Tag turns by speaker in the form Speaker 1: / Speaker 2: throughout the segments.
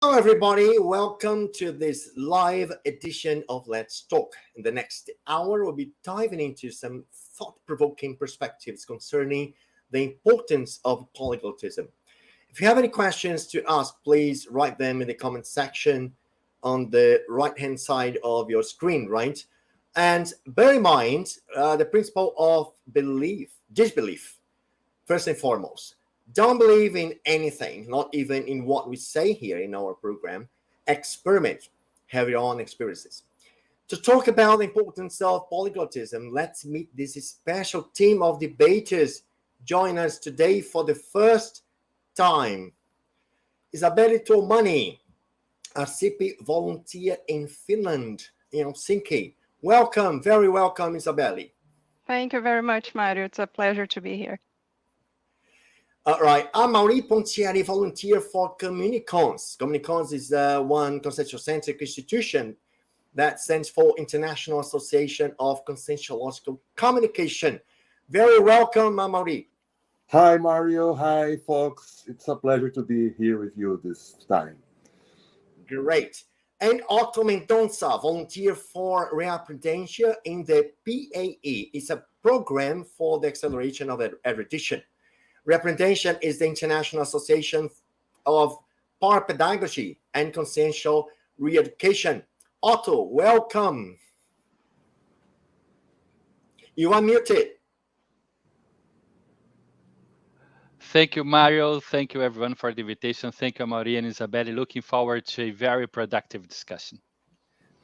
Speaker 1: Hello, everybody. Welcome to this live edition of Let's Talk. In the next hour, we'll be diving into some thought-provoking perspectives concerning the importance of polyglotism. If you have any questions to ask, please write them in the comment section on the right-hand side of your screen, right? And bear in mind the principle of disbelief, first and foremost. Don't believe in anything, not even in what we say here in our program. Experiment, have your own experiences. To talk about the importance of polyglotism, let's meet this special team of debaters join us today for the first time. Isabelle Tomani, ASSIPI volunteer in Finland, in Helsinki. Welcome, very welcome, Isabelle.
Speaker 2: Thank you very much, Mario. It's a pleasure to be here.
Speaker 1: All right, I'm Mauri Pontieri, volunteer for Communicons. Communicons is one conscientiocentric institution that stands for International Association of Conscientiological Communication. Very welcome, Mauri.
Speaker 3: Hi, Mario. Hi, folks. It's a pleasure to be here with you this time.
Speaker 1: Great. And Otto Mendonça, volunteer for Reapprehension in the PAE. It's a program for the acceleration of erudition. Reapprehension is the International Association of Parapedagogy and Consciential Re-education. Otto, welcome. You are muted.
Speaker 4: Thank you, Mario. Thank you, everyone, for the invitation. Thank you, Mauri and Isabelle. Looking forward to a very productive discussion.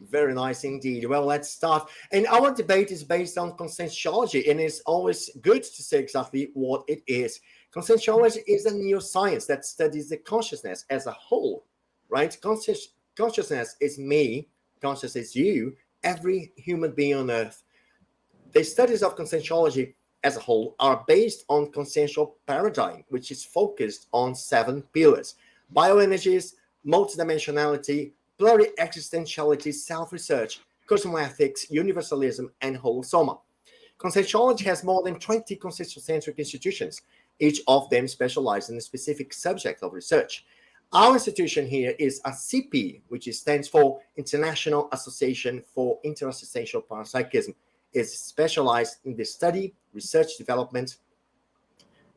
Speaker 1: Very nice indeed. Well, let's start. And our debate is based on conscientiology, and it's always good to say exactly what it is. Conscientiology is a neuroscience that studies the consciousness as a whole, right? Consciousness is me, consciousness is you, every human being on earth. The studies of conscientiology as a whole are based on consciential paradigm, which is focused on 7 pillars: bioenergies, multidimensionality, pluri-existentiality, self-research, cosmoethics, universalism, and whole soma. Conscientiology has more than 20 conscientiocentric institutions, each of them specialized in a specific subject of research. Our institution here is ASSIPI, which stands for International Association for Interassistential Parapsychism. It's specialized in the study, research, development,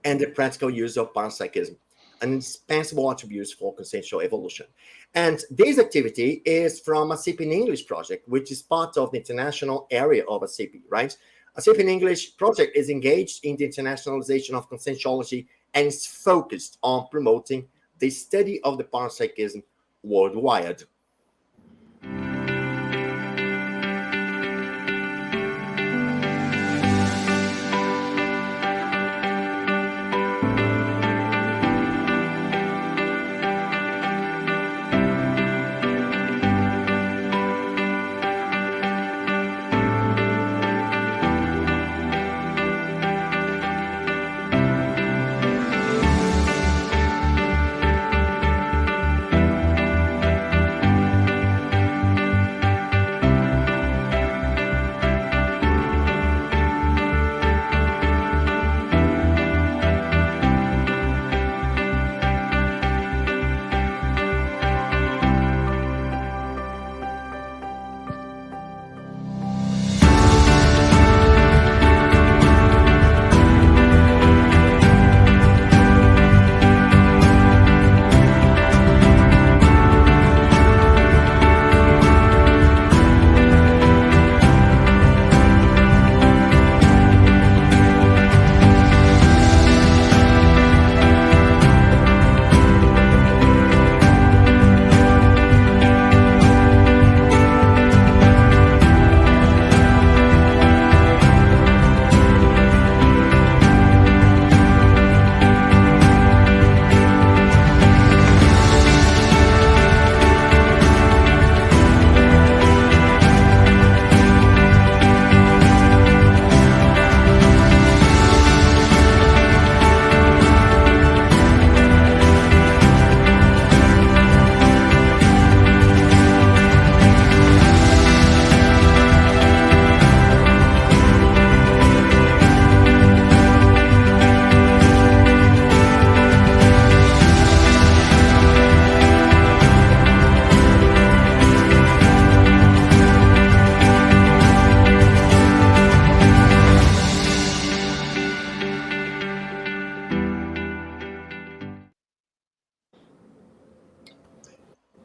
Speaker 1: and the practical use of parapsychism, an indispensable attribute for consciential evolution. And this activity is from ASSIPI in English project, which is part of the international area of ASSIPI, right? ASSIPI in English project is engaged in the internationalization of conscientiology and is focused on promoting the study of the parapsychism worldwide.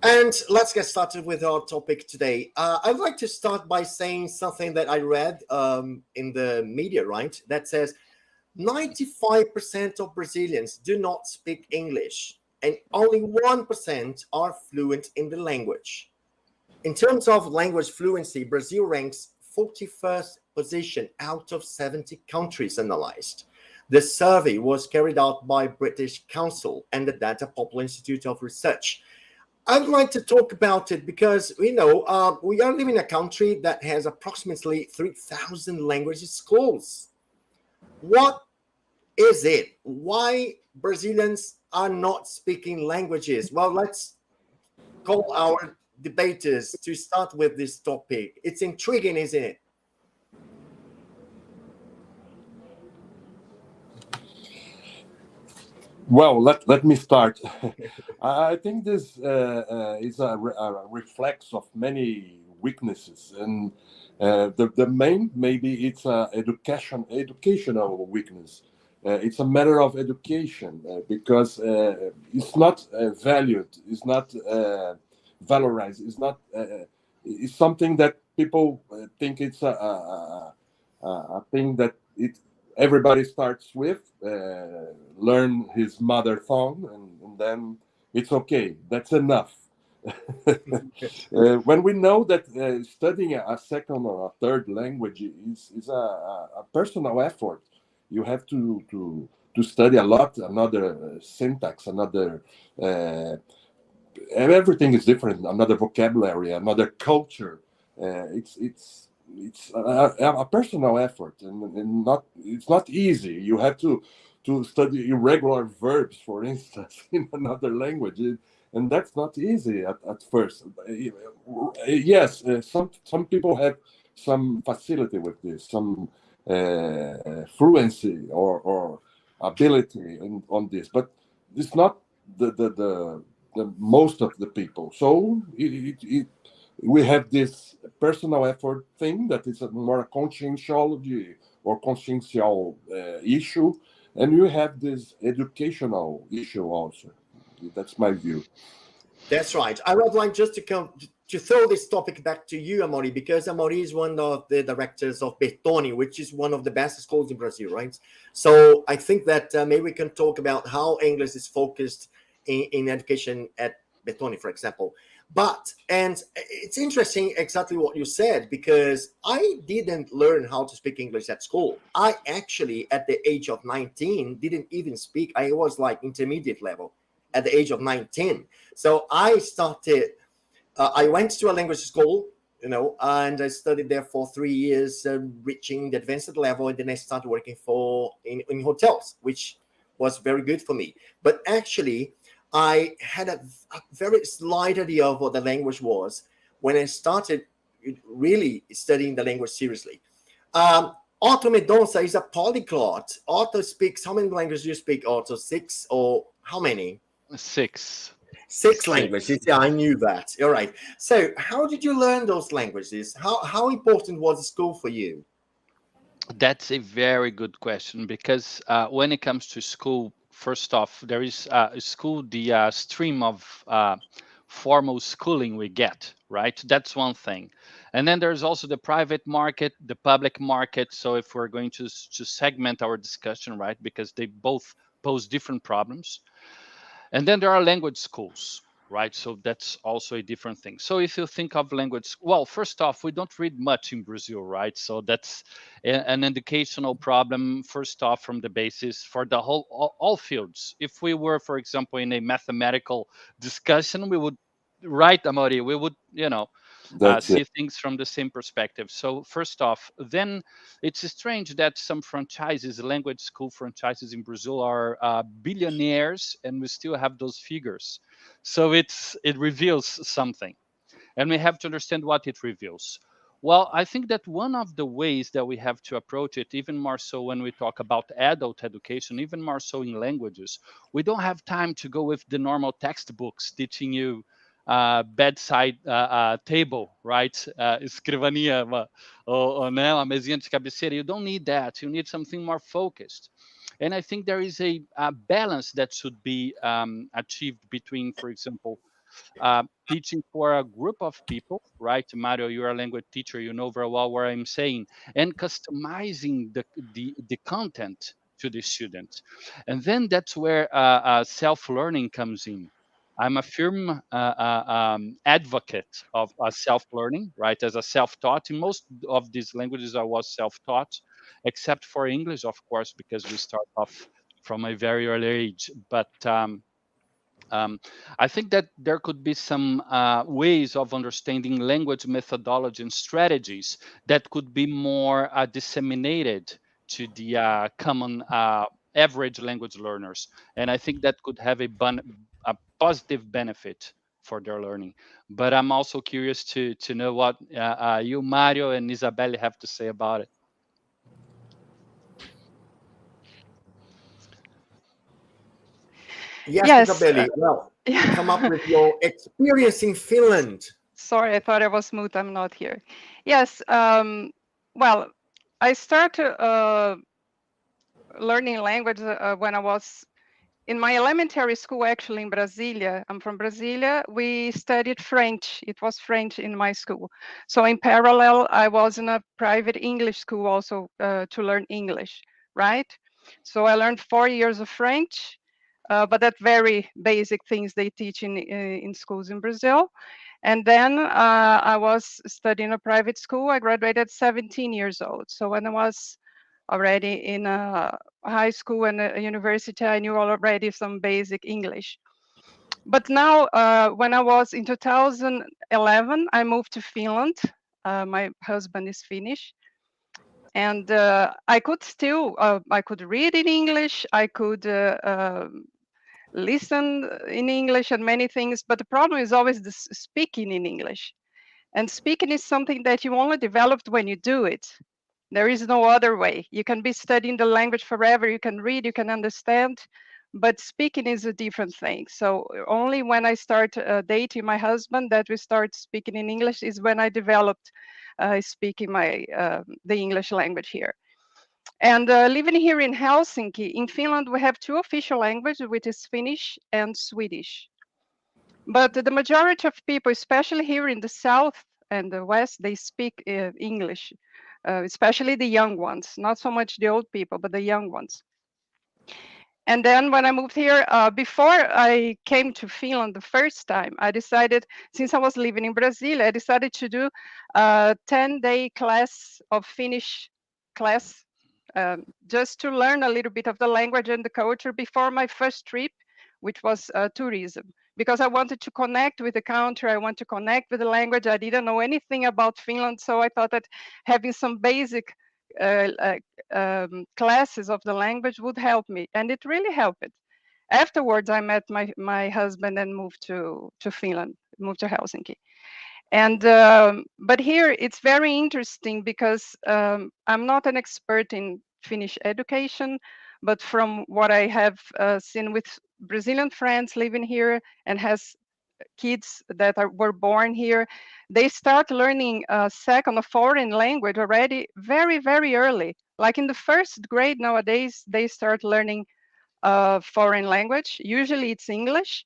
Speaker 1: And let's get started with our topic today. I'd like to start by saying something that I read in the media, right? That says 95% of Brazilians do not speak English, and only 1% are fluent in the language. In terms of language fluency, Brazil ranks 41st position out of 70 countries analyzed. The survey was carried out by British Council and the Data Popular Institute of Research. I'd like to talk about it because, we are living in a country that has approximately 3,000 language schools. What is it? Why Brazilians are not speaking languages? Well, let's call our debaters to start with this topic. It's intriguing, isn't it?
Speaker 3: Well, let me start. I think this is a reflex of many weaknesses, and the main maybe it's a educational weakness. It's a matter of education because it's not valued, it's not valorized, it's something that people think it's a thing that everybody starts with, learn his mother tongue, and then it's okay. That's enough. When we know that studying a second or a third language is a personal effort, you have to study a lot, another syntax, another everything is different, another vocabulary, another culture. It's a personal effort, and not it's not easy. You have to study irregular verbs, for instance, in another language, and that's not easy at first. Yes, some people have some facility with this, some fluency or ability on this, but it's not the most of the people. So we have this personal effort thing that is a more conscientiology or consciential issue, and you have this educational issue also. That's my view.
Speaker 1: That's right. I would like just to throw this topic back to you, Amaury, because Amaury is one of the directors of Bertone, which is one of the best schools in Brazil, right? So I think that maybe we can talk about how English is focused in education at Bertone, for example. And it's interesting exactly what you said, because I didn't learn how to speak English at school. I actually, at the age of 19, didn't even speak. I was like intermediate level at the age of 19. So I started, I went to a language school, and I studied there for 3 years, reaching the advanced level. And then I started working in hotels, which was very good for me. But actually, I had a very slight idea of what the language was when I started really studying the language seriously. Otto Mendonça is a polyglot. Otto speaks, how many languages do you speak, Otto? 6 or how many?
Speaker 4: Six.
Speaker 1: Six languages. Yeah, I knew that. All right. So how did you learn those languages? How important was school for you?
Speaker 4: That's a very good question, because when it comes to school, first off, there is school, the stream of formal schooling we get, right? That's one thing. And then there's also the private market, the public market. So if we're going to segment our discussion, right, because they both pose different problems. And then there are language schools, right? So that's also a different thing. So if you think of language, well, first off, we don't read much in Brazil, right? So that's an educational problem, first off, from the basis for the whole, all fields. If we were, for example, in a mathematical discussion, we would, right, Amaury, we would, see things from the same perspective. So first off, then it's strange that some franchises, language school franchises in Brazil, are billionaires, and we still have those figures. So it reveals something, and we have to understand what it reveals. Well, I think that one of the ways that we have to approach it, even more so when we talk about adult education, even more so in languages, we don't have time to go with the normal textbooks teaching you bedside table, right? Escrivania, ou né, uma mesinha de cabeceira. You don't need that. You need something more focused. And I think there is a balance that should be achieved between, for example, teaching for a group of people, right? Mario, you're a language teacher, you know very well what I'm saying, and customizing the content to the students. And then that's where self-learning comes in. I'm a firm advocate of self-learning, right? As a self-taught. In most of these languages, I was self-taught, except for English, of course, because we start off from a very early age. But I think that there could be some ways of understanding language methodology and strategies that could be more disseminated to the common average language learners. And I think that could have a positive benefit for their learning. But I'm also curious to know what you, Mario, and Isabelle have to say about it.
Speaker 1: Yes,
Speaker 2: Yes.
Speaker 1: Isabelle. Well, come up with your experience in Finland.
Speaker 2: Sorry, I thought I was mute. I'm not here. Yes. Well, I started learning language when I was in my elementary school, actually in Brasilia. I'm from Brasilia. We studied French. It was French in my school. So in parallel, I was in a private English school also to learn English, right? So I learned 4 years of French, but that very basic things they teach in schools in Brazil. And then I was studying a private school. I graduated at 17 years old. So when I was already in high school and a university, I knew already some basic English. But now, when I was in 2011, I moved to Finland. My husband is Finnish. And I could still, I could read in English, I could listen in English and many things, but the problem is always the speaking in English. And speaking is something that you only developed when you do it. There is no other way. You can be studying the language forever, you can read, you can understand, but speaking is a different thing. So only when I start dating my husband that we start speaking in English is when I developed speaking the English language here. And living here in Helsinki, in Finland, we have 2 official languages, which is Finnish and Swedish. But the majority of people, especially here in the South and the West, they speak English, especially the young ones, not so much the old people, but the young ones. And then when I moved here, before I came to Finland the first time, I decided, since I was living in Brazil, I decided to do a 10-day class of Finnish class, just to learn a little bit of the language and the culture before my first trip, which was tourism. Because I wanted to connect with the country, I want to connect with the language. I didn't know anything about Finland, so I thought that having some basic classes of the language would help me, and it really helped. Afterwards, I met my husband and moved to Finland, moved to Helsinki. And but here it's very interesting because I'm not an expert in Finnish education, but from what I have seen with Brazilian friends living here and has kids that were born here, they start learning a second, a foreign language already very, very early. Like in the first grade nowadays, they start learning a foreign language. Usually it's English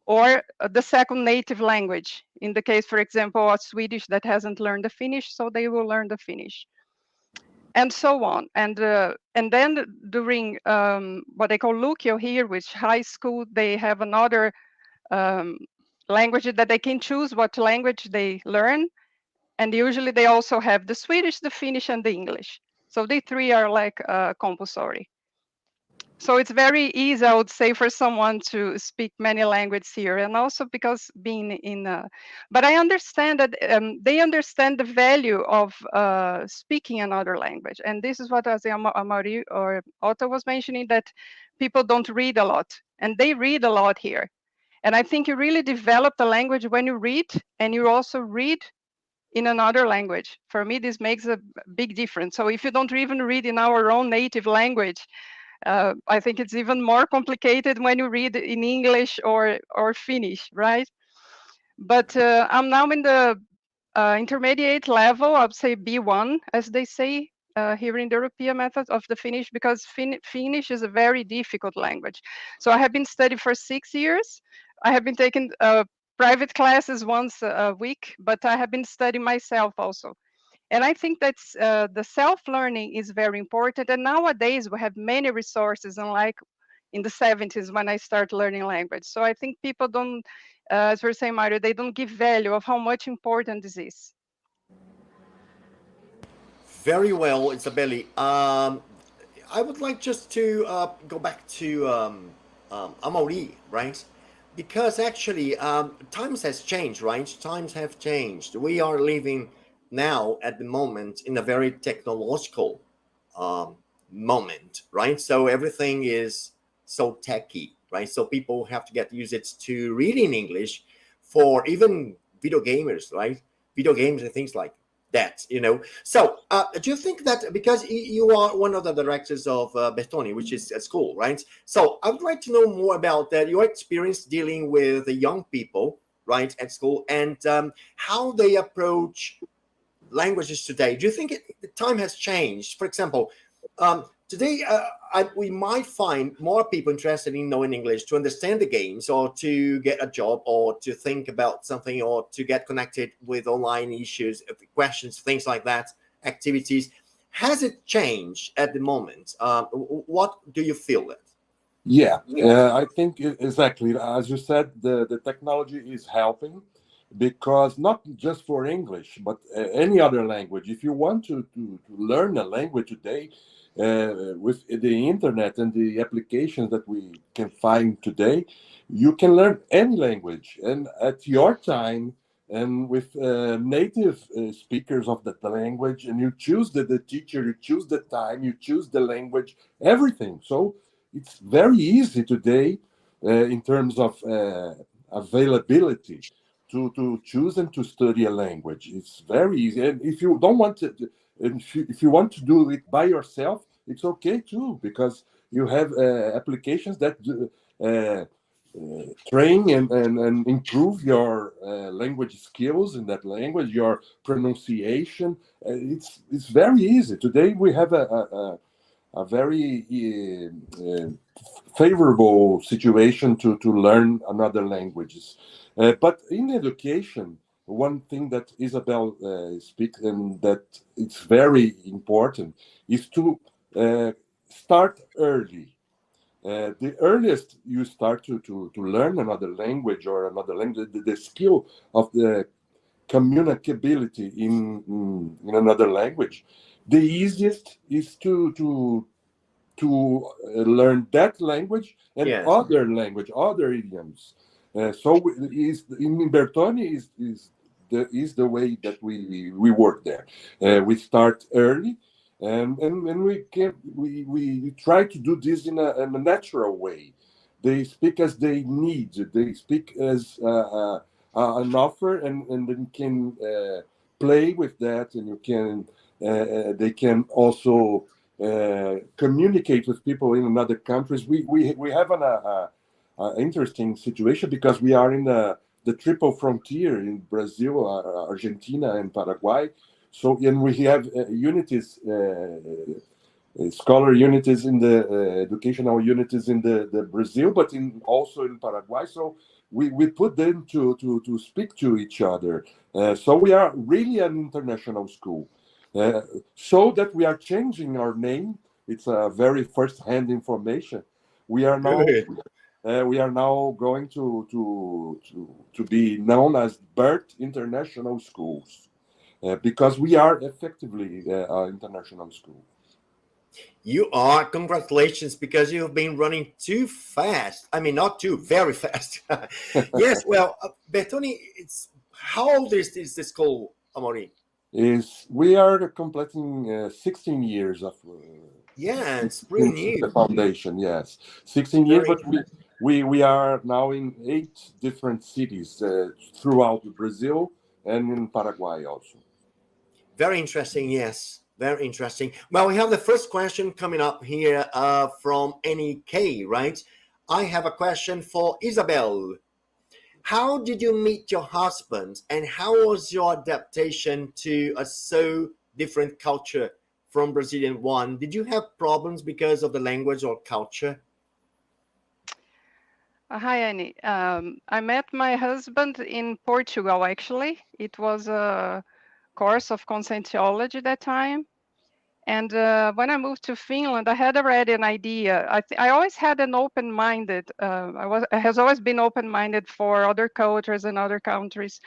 Speaker 2: or the second native language. In the case, for example, of Swedish that hasn't learned the Finnish, so they will learn the Finnish. And so on. And then during what they call Lukio here, which high school, they have another language that they can choose what language they learn. And usually they also have the Swedish, the Finnish, and the English. So the 3 are like compulsory. So it's very easy, I would say, for someone to speak many languages here. And also because being in, but I understand that they understand the value of speaking another language. And this is what Amaury or Otto was mentioning, that people don't read a lot. And they read a lot here. And I think you really develop the language when you read, and you also read in another language. For me, this makes a big difference. So if you don't even read in our own native language, I think it's even more complicated when you read in English or Finnish, right? But I'm now in the intermediate level, I would say B1, as they say here in the European method of the Finnish, because Finnish is a very difficult language. So I have been studying for 6 years. I have been taking private classes once a week, but I have been studying myself also. And I think that's the self-learning is very important. And nowadays we have many resources, unlike in the 70s when I started learning language. So I think people don't, as we're saying, Mario, they don't give value of how much important this is.
Speaker 1: Very well, Isabelle. I would like just to go back to Amaury, right? Because actually, times has changed, right? Times have changed. We are living now at the moment in a very technological um, moment, right? So everything is so techy, right? So people have to get used to reading English for even video gamers, right? Video games and things like that, you know. So do you think that because you are one of the directors of Bertoni, which is a school, right? So I would like to know more about that, your experience dealing with the young people, right, at school, and how they approach languages today. Do you think the time has changed? For example, today we might find more people interested in knowing English to understand the games or to get a job or to think about something or to get connected with online issues, questions, things like that, activities. Has it changed at the moment? What do you feel that?
Speaker 3: Yeah, I think exactly as you said, the technology is helping because not just for English, but any other language. If you want to learn a language today, with the internet and the applications that we can find today, you can learn any language and at your time and with native speakers of that language, and you choose the teacher, you choose the time, you choose the language, everything. So it's very easy today in terms of availability to choose and to study a language. It's very easy. And if you don't want to, if you want to do it by yourself, it's okay too, because you have applications that train and improve your language skills in that language, your pronunciation. It's very easy. Today we have a very favorable situation to learn another languages. But in education, one thing that Isabel speaks and that it's very important is to start early. The earliest you start to learn another language or another language, the skill of the communicability in another language, the easiest is to learn that language and
Speaker 1: Yes.
Speaker 3: other language, other idioms. So is in Bertoni is the way that we work there. We start early, and we try to do this in a natural way. They speak as they need. They speak as an offer, and then can play with that, and you can. They can also communicate with people in other countries. We have an interesting situation because we are in the triple frontier in Brazil, Argentina, and Paraguay. So, and we have unities, scholar unities in the educational unities in the Brazil, but also in Paraguay. So we put them to speak to each other. So we are really an international school. So that we are changing our name. It's a very first-hand information. We are now going to be known as BERT International Schools because we are effectively an international school.
Speaker 1: You are. Congratulations, because you've been running too fast. I mean, not too, very fast. Yes, well, Bertoni, it's how old is the school, Amaury?
Speaker 3: We are completing 16 years of
Speaker 1: Yeah, it's pretty new.
Speaker 3: the foundation. Yes, 16 years, but we are now in 8 different cities throughout Brazil and in Paraguay also.
Speaker 1: Very interesting. Yes, very interesting. Well, we have the first question coming up here from NEK, right? I have a question for Isabel. How did you meet your husband, and how was your adaptation to a so different culture from Brazilian one? Did you have problems because of the language or culture?
Speaker 2: Hi, Annie. I met my husband in Portugal, actually. It was a course of Conscientiology that time. And when I moved to Finland, I had already an idea. I always had an open-minded. I has always been open-minded for other cultures and other countries.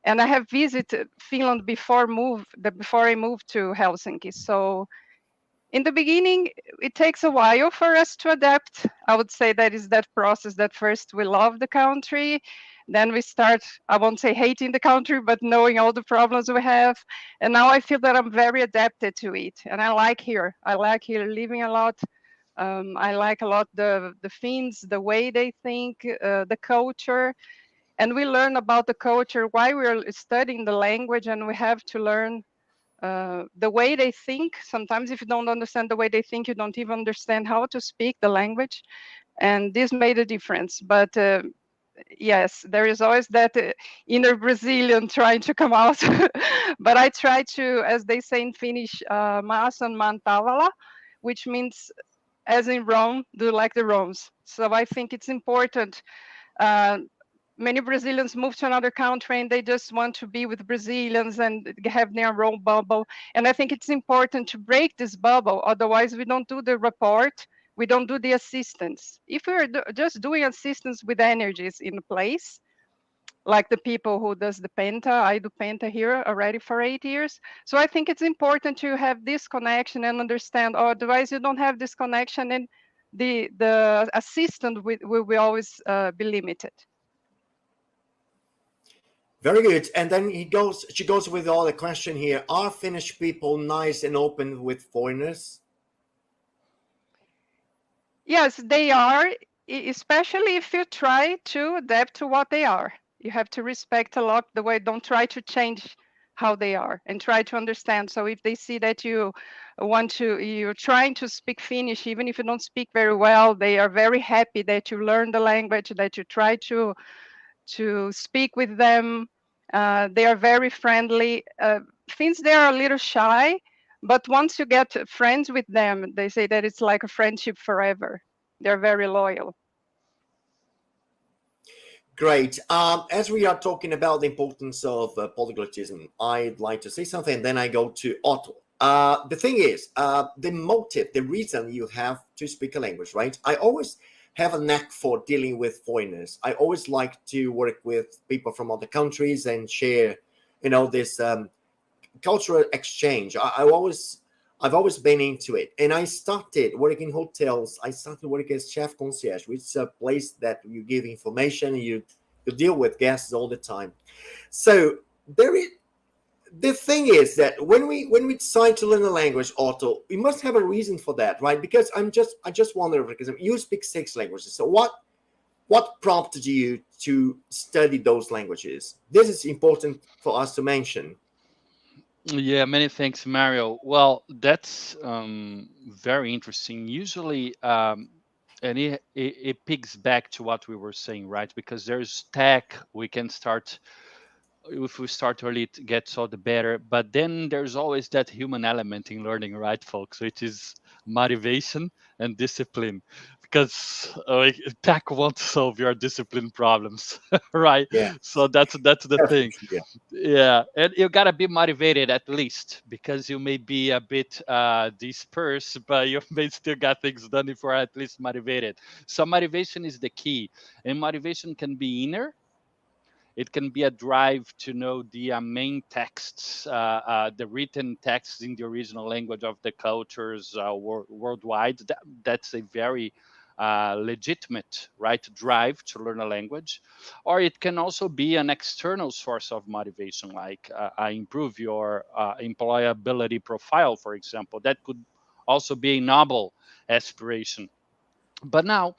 Speaker 2: And I have visited Finland before I moved to Helsinki. So in the beginning, it takes a while for us to adapt. I would say that is that process that first we love the country, then we start, I won't say hating the country, but knowing all the problems we have. And now I feel that I'm very adapted to it. And I like here. I like here living a lot. I like a lot the Finns, the way they think, the culture. And we learn about the culture while we're studying the language, and we have to learn the way they think. Sometimes if you don't understand the way they think, you don't even understand how to speak the language. And this made a difference. But yes, there is always that inner Brazilian trying to come out. But I try to, as they say in Finnish, maasan maan tavalla, which means, as in Rome, do like the Romans. So I think it's important. Uh, Many Brazilians move to another country and they just want to be with Brazilians and have their own bubble. And I think it's important to break this bubble. Otherwise, we don't do the report. We don't do the assistance. If we're just doing assistance with energies in place, like the people who does the Penta, I do Penta here already for 8 years. So I think it's important to have this connection and understand, otherwise you don't have this connection and the assistant will always be limited.
Speaker 1: Very good. And then she goes with all the question here. Are Finnish people nice and open with foreigners?
Speaker 2: Yes, they are, especially if you try to adapt to what they are. You have to respect a lot the way, don't try to change how they are and try to understand. So if they see that you're trying to speak Finnish, even if you don't speak very well, they are very happy that you learn the language, that you try to speak with them. They are very friendly. Finns, they are a little shy, but once you get friends with them, they say that it's like a friendship forever. They're very loyal.
Speaker 1: Great. As we are talking about the importance of polyglotism, I'd like to say something, and then I go to Otto. The thing is, the motive, the reason you have to speak a language, right? I always have a knack for dealing with foreigners. I always like to work with people from other countries and share, this cultural exchange. I've always been into it, and I started working in hotels. I started working as chef concierge, which is a place that you give information. You deal with guests all the time. So the thing is that when we decide to learn a language, Otto, we must have a reason for that, right? Because I just wonder, because you speak 6 languages. So what prompted you to study those languages? This is important for us to mention.
Speaker 4: Yeah, many thanks, Mario. Well, that's very interesting. Usually, and it picks back to what we were saying, right? Because there's tech, we can start, if we start early, it gets all the better. But then there's always that human element in learning, right, folks, which is motivation and discipline. Because tech won't solve your discipline problems, right?
Speaker 1: Yeah,
Speaker 4: So that's the thing.
Speaker 1: definitely. Yeah.
Speaker 4: Yeah, and you gotta be motivated at least, because you may be a bit dispersed, but you may still got things done if you're at least motivated. So motivation is the key, and motivation can be inner. It can be a drive to know the main texts, the written texts in the original language of the cultures worldwide. That's a very legitimate, right, drive to learn a language. Or it can also be an external source of motivation, like improve your employability profile, for example. That could also be a noble aspiration. But now,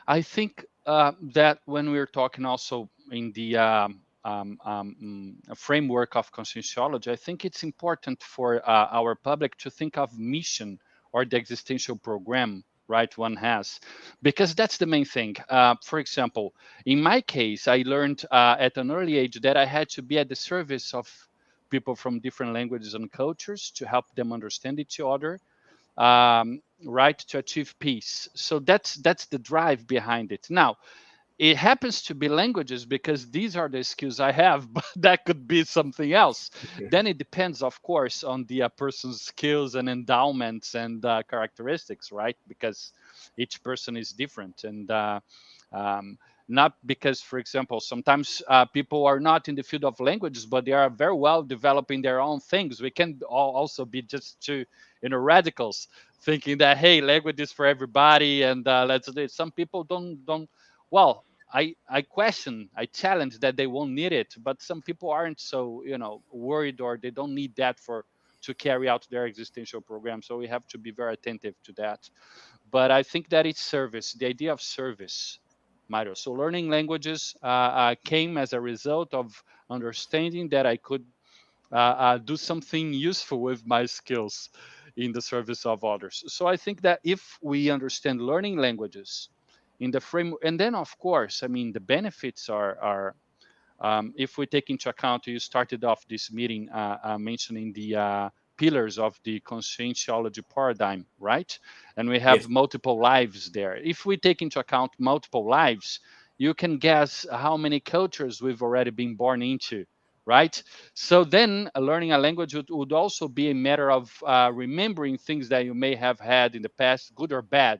Speaker 4: I think that when we're talking also in the framework of conscientiology, I think it's important for our public to think of mission or the existential program, right, one has, because that's the main thing. For example, in my case, I learned at an early age that I had to be at the service of people from different languages and cultures to help them understand each other, right, to achieve peace. So that's the drive behind it. Now, it happens to be languages because these are the skills I have, but that could be something else. Then it depends, of course, on the person's skills and endowments and characteristics, right? Because each person is different. And um, not because, for example, sometimes people are not in the field of languages, but they are very well developing their own things. We can also be just too, radicals, thinking that, hey, language is for everybody and let's do it. Some people don't. Well, I question, I challenge that they won't need it, but some people aren't so worried, or they don't need that to carry out their existential program. So we have to be very attentive to that. But I think that it's service, the idea of service, Mario. So learning languages came as a result of understanding that I could do something useful with my skills in the service of others. So I think that if we understand learning languages in the framework, and then of course, I mean, the benefits are if we take into account, you started off this meeting mentioning the pillars of the conscientiology paradigm, right? And we have
Speaker 1: Yes,
Speaker 4: multiple lives there. If we take into account multiple lives, you can guess how many cultures we've already been born into, right? So then learning a language would also be a matter of remembering things that you may have had in the past, good or bad.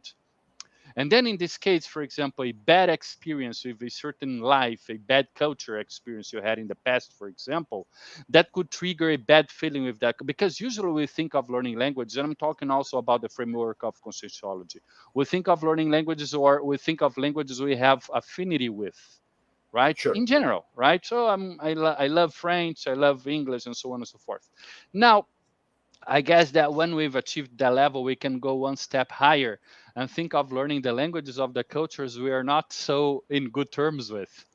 Speaker 4: And then in this case, for example, a bad experience with a certain life, a bad culture experience you had in the past, for example, that could trigger a bad feeling with that. Because usually we think of learning languages, and I'm talking also about the framework of conscientiology. We think of learning languages, or we think of languages we have affinity with, right?
Speaker 1: sure.
Speaker 4: In general, right? So I love French, I love English, and so on and so forth. Now, I guess that when we've achieved that level, we can go one step higher and think of learning the languages of the cultures we are not so in good terms with.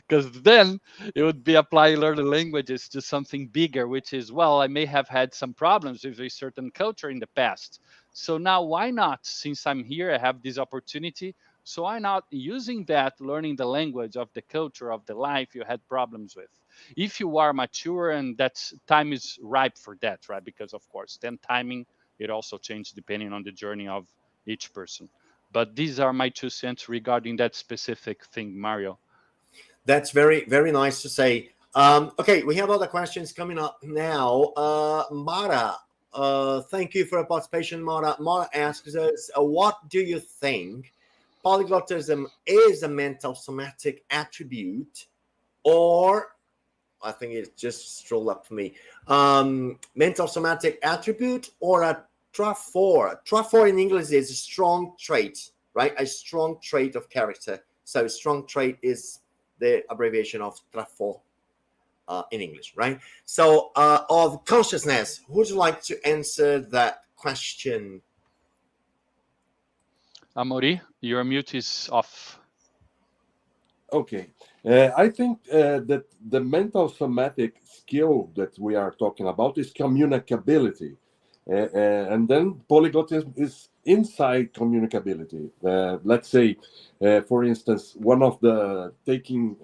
Speaker 4: Because then it would be applying learning languages to something bigger, which is, well, I may have had some problems with a certain culture in the past. So now, why not? Since I'm here, I have this opportunity. So why not using that, learning the language of the culture of the life you had problems with? If you are mature and that's time is ripe for that, right? Because of course then timing, it also changes depending on the journey of each person. But these are my 2 cents regarding that specific thing, Mario.
Speaker 1: That's very, very nice to say. Okay, we have other questions coming up now. Mara, thank you for your participation, Mara. Mara asks us, what do you think polyglottism is a mental somatic attribute, or I think it just strolled up for me. Mental somatic attribute or a trafor. Trafor in English is a strong trait, right? A strong trait of character. So strong trait is the abbreviation of trafor in English, right? So of consciousness, who would you like to answer that question?
Speaker 4: Amaury, your mute is off.
Speaker 3: Okay. I think that the mental somatic skill that we are talking about is communicability. And then polyglottism is inside communicability. Let's say, for instance, one of the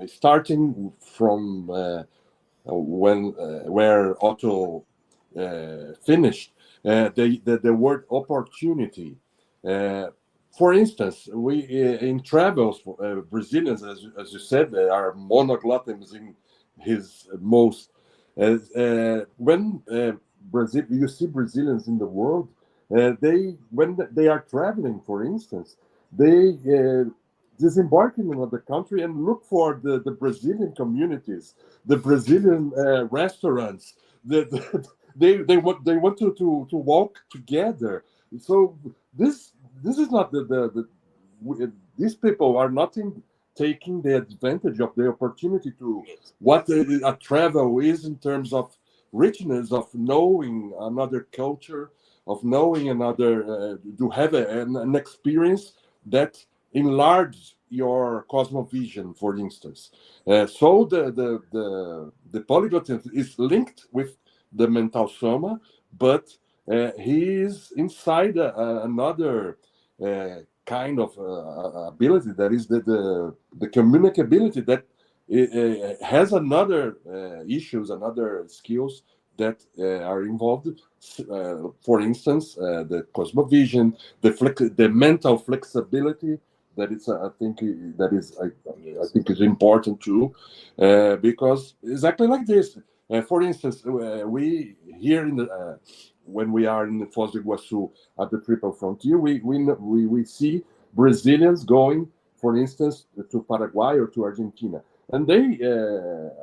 Speaker 3: starting from where Otto finished, the word opportunity. For instance, we in travels, Brazilians, as you said, they are monoglottism in his most. When Brazil, you see Brazilians in the world, when they are traveling, for instance, they disembark in another country and look for the Brazilian communities, the Brazilian restaurants. They want to walk together. So this is not these people are not taking the advantage of the opportunity to what a travel is in terms of richness of knowing another culture, of knowing another to have an experience that enlarges your cosmovision, for instance. So the polyglotism is linked with the mental soma, but he is inside another kind of ability that is the communicability that has another issues, another skills that are involved. For instance, the cosmovision, the mental flexibility, that is I think is important too, because exactly like this. For instance, we here in the when we are in the Foz do Iguaçu at the Triple Frontier, we see Brazilians going, for instance, to Paraguay or to Argentina, and they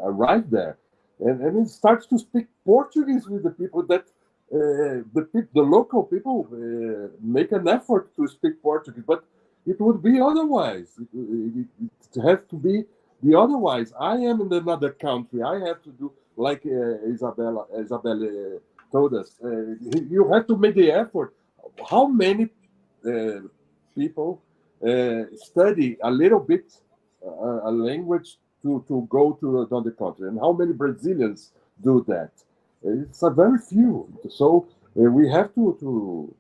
Speaker 3: arrive there, and it starts to speak Portuguese with the people that the local people make an effort to speak Portuguese, but it would be otherwise. It has to be the otherwise. I am in another country. I have to do like Isabella told us. You have to make the effort. How many people study a little bit a language to go to another country, and how many Brazilians do that? It's a very few. So we have to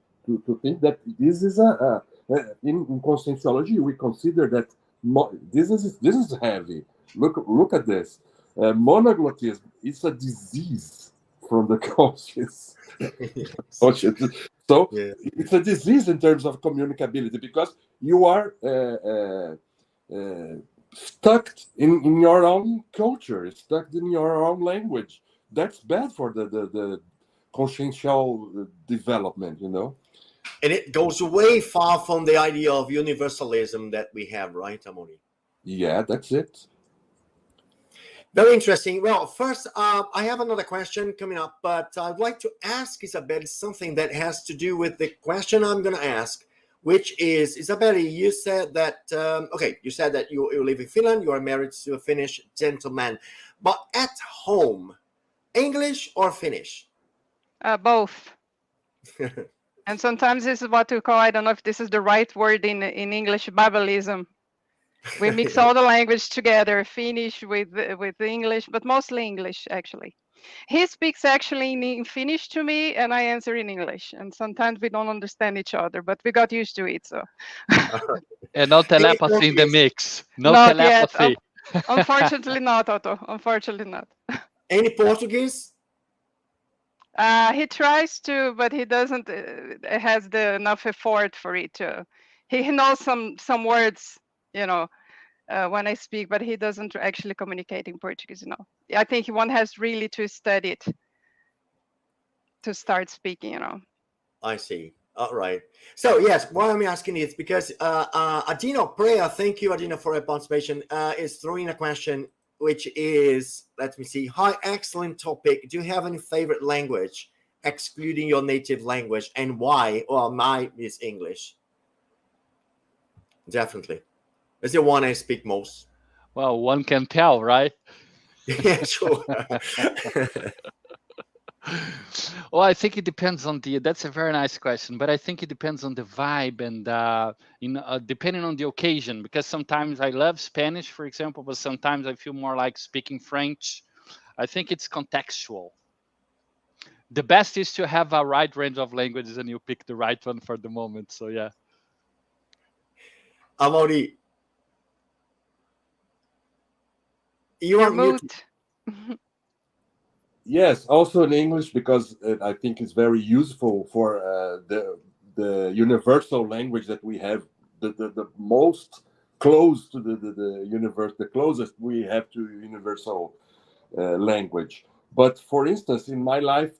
Speaker 3: think that this is in conscientiology we consider that this is heavy. Look at this. Monoglottism is a disease from the conscience. So
Speaker 1: Yeah.
Speaker 3: it's a disease in terms of communicability, because you are stuck in your own culture, stuck in your own language. That's bad for the consciential development, you know.
Speaker 1: And it goes way far from the idea of universalism that we have, right, Amoni?
Speaker 3: Yeah, that's it.
Speaker 1: Very interesting. Well, first, I have another question coming up, but I'd like to ask Isabelle something that has to do with the question I'm going to ask, which is, Isabelle, you said that, you said that you live in Finland, you are married to a Finnish gentleman, but at home, English or Finnish?
Speaker 2: Both. And sometimes this is what we call, I don't know if this is the right word in English, Babelism. We mix all the language together, Finnish with English, but mostly English, actually. He speaks actually in Finnish to me, and I answer in English. And sometimes we don't understand each other, but we got used to it. So.
Speaker 4: And no telepathy in the mix. No
Speaker 2: Not
Speaker 4: telepathy.
Speaker 2: yet. Unfortunately not, Otto. Unfortunately not.
Speaker 1: Any Portuguese?
Speaker 2: He tries to, but he doesn't has enough effort for it. He knows some words, you know, when I speak, but he doesn't actually communicate in Portuguese. You know, I think one has really to study it to start speaking. You know.
Speaker 1: I see. All right. So yes, why I'm asking is because Adino Prayer, thank you, Adino, for your participation. Is throwing a question, which is, let me see. Hi, excellent topic. Do you have any favorite language, excluding your native language, and why? Well, mine is English. Definitely. It's the one I speak most.
Speaker 4: Well, one can tell, right?
Speaker 1: Yeah, sure.
Speaker 4: Well, I think it depends on that's a very nice question, but I think it depends on the vibe and depending on the occasion, because sometimes I love Spanish, for example, but sometimes I feel more like speaking French. I think it's contextual. The best is to have a wide range of languages and you pick the right one for the moment. So yeah.
Speaker 1: Amaury, you are mute.
Speaker 3: Yes, also in English, because I think it's very useful for the universal language that we have, the most close to the universe, the closest we have to universal language. But for instance, in my life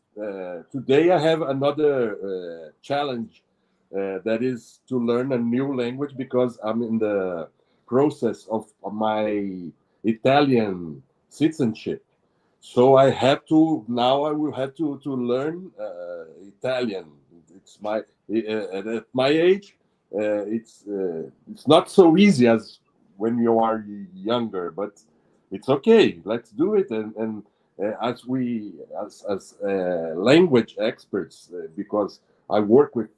Speaker 3: today, I have another challenge that is to learn a new language, because I'm in the process of my Italian citizenship. So I will have to learn Italian. It's at my age, it's not so easy as when you are younger, but it's okay. Let's do it. And as language experts, because I work with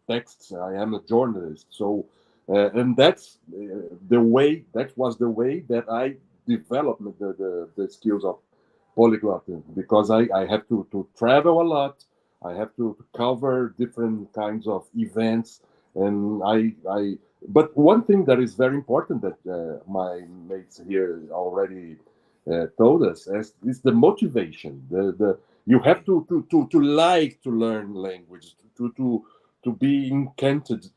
Speaker 3: texts, I am a journalist. So and that's the way. That was the way that I developed the skills of polyglotism, because I have to travel a lot. I have to cover different kinds of events, and but one thing that is very important that my mates here already told us is the motivation. You have to like to learn language, be enchanted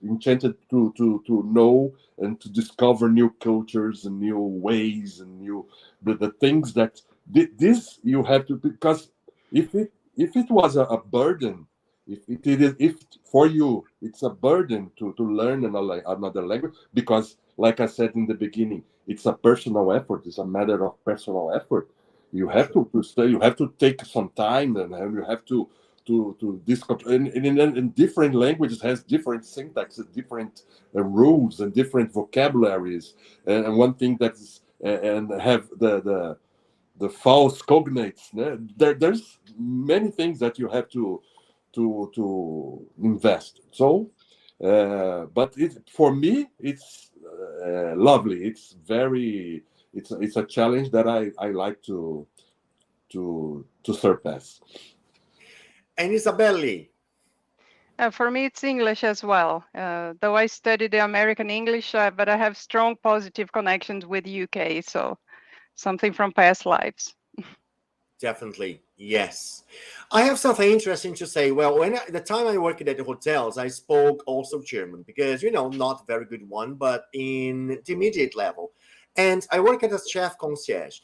Speaker 3: to know and to discover new cultures and new ways and new the things that this you have to, because if it was a burden, if for you it's a burden to learn another language, because like I said in the beginning, it's a personal effort, it's a matter of personal effort. You have to stay, you have to take some time, and you have to discuss. And different languages has different syntax, different rules, and different vocabularies. And one thing that is and have the false cognates. There's many things that you have to invest. So, but for me, it's lovely. It's very. It's a challenge that I like to surpass.
Speaker 1: And Isabelle?
Speaker 2: For me, it's English as well. Though I studied the American English, but I have strong positive connections with UK. So something from past lives.
Speaker 1: Definitely, yes. I have something interesting to say. Well, the time I worked at the hotels, I spoke also German because, not very good one, but in the intermediate level. And I work as chef concierge.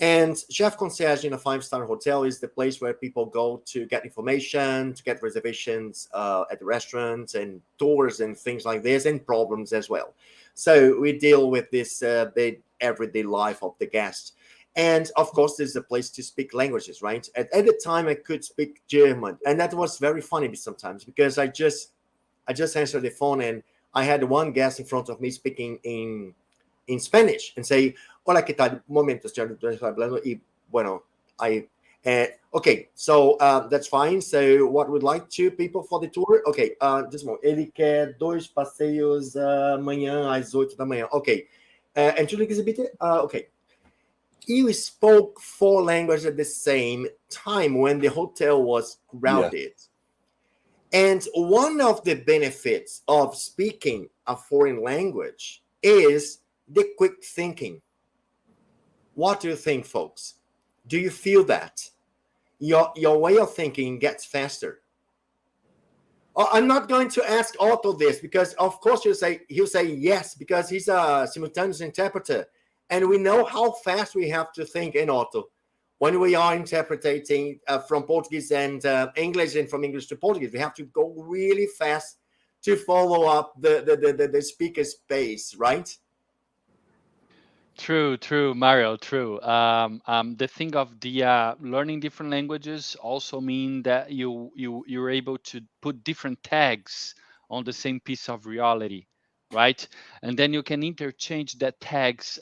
Speaker 1: And chef concierge in a 5-star hotel is the place where people go to get information, to get reservations at the restaurants and tours and things like this, and problems as well. So we deal with this big everyday life of the guest. And of course, there's a place to speak languages, right? At the time, I could speak German, and that was very funny sometimes because I just answered the phone, and I had one guest in front of me speaking in Spanish and say, "Hola, ¿qué tal? Momento, estoy hablando y bueno, okay, so that's fine. So what would like 2 people for the tour? Okay, just a moment. Ele quer 2 passeios amanhã às 8 da manhã. Okay, Entschuldigen bitte. Okay." You spoke 4 languages at the same time when the hotel was crowded. Yeah. And one of the benefits of speaking a foreign language is the quick thinking. What do you think, folks? Do you feel that your way of thinking gets faster? I'm not going to ask Otto this because, of course, he'll say yes because he's a simultaneous interpreter. And we know how fast we have to think in Otto when we are interpreting from Portuguese and English, and from English to Portuguese. We have to go really fast to follow up the speaker's pace, right?
Speaker 4: True, Mario, true. The thing of the learning different languages also mean that you're able to put different tags on the same piece of reality, right? And then you can interchange that tags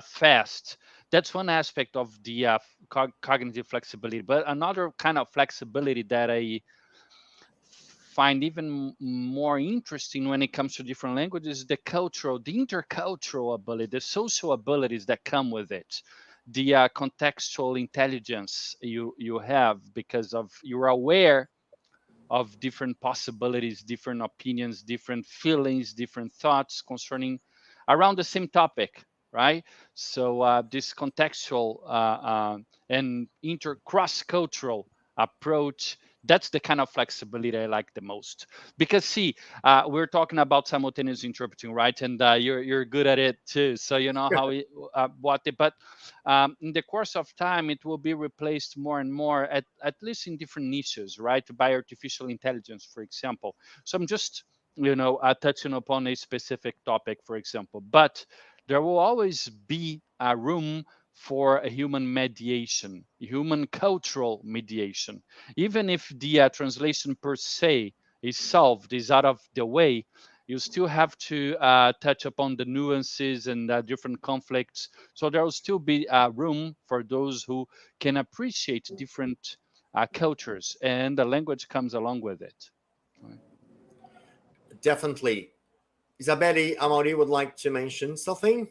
Speaker 4: fast. That's one aspect of the cognitive flexibility. But another kind of flexibility that I find even more interesting when it comes to different languages, the intercultural ability, the social abilities that come with it, the contextual intelligence you have because of you're aware of different possibilities, different opinions, different feelings, different thoughts concerning around the same topic, right? So this contextual and cross-cultural approach, that's the kind of flexibility I like the most. Because see, we're talking about simultaneous interpreting, right? And you're good at it too, so you know how but in the course of time, it will be replaced more and more, at least in different niches, right? By artificial intelligence, for example. So I'm just touching upon a specific topic, for example, but there will always be a room for a human mediation, human cultural mediation. Even if the translation per se is solved, is out of the way, you still have to touch upon the nuances and different conflicts. So there will still be room for those who can appreciate different cultures, and the language comes along with it. Right.
Speaker 1: Definitely. Isabelle, Amaury would like to mention something.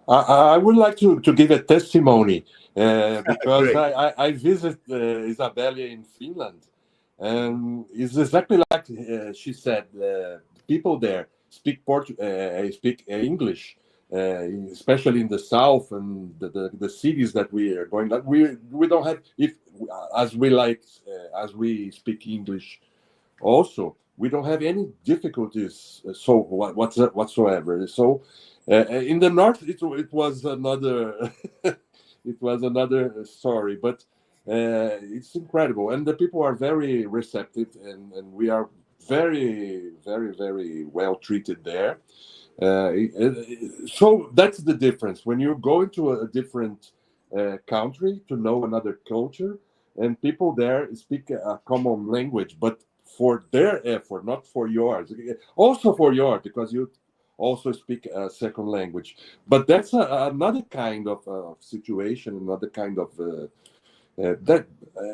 Speaker 3: I would like to give a testimony because I visit Isabelle in Finland, and it's exactly like she said. People there speak speak English, especially in the south and the cities that we are going. Like we don't have as we speak English also we don't have any difficulties whatsoever. So in the north, it was another it was another story, but it's incredible, and the people are very receptive, and we are very, very, very well treated there. So that's the difference when you go into a different country to know another culture, and people there speak a common language, but for their effort, not for yours. Also for yours, because you also speak a second language. But that's another kind of situation, another kind of that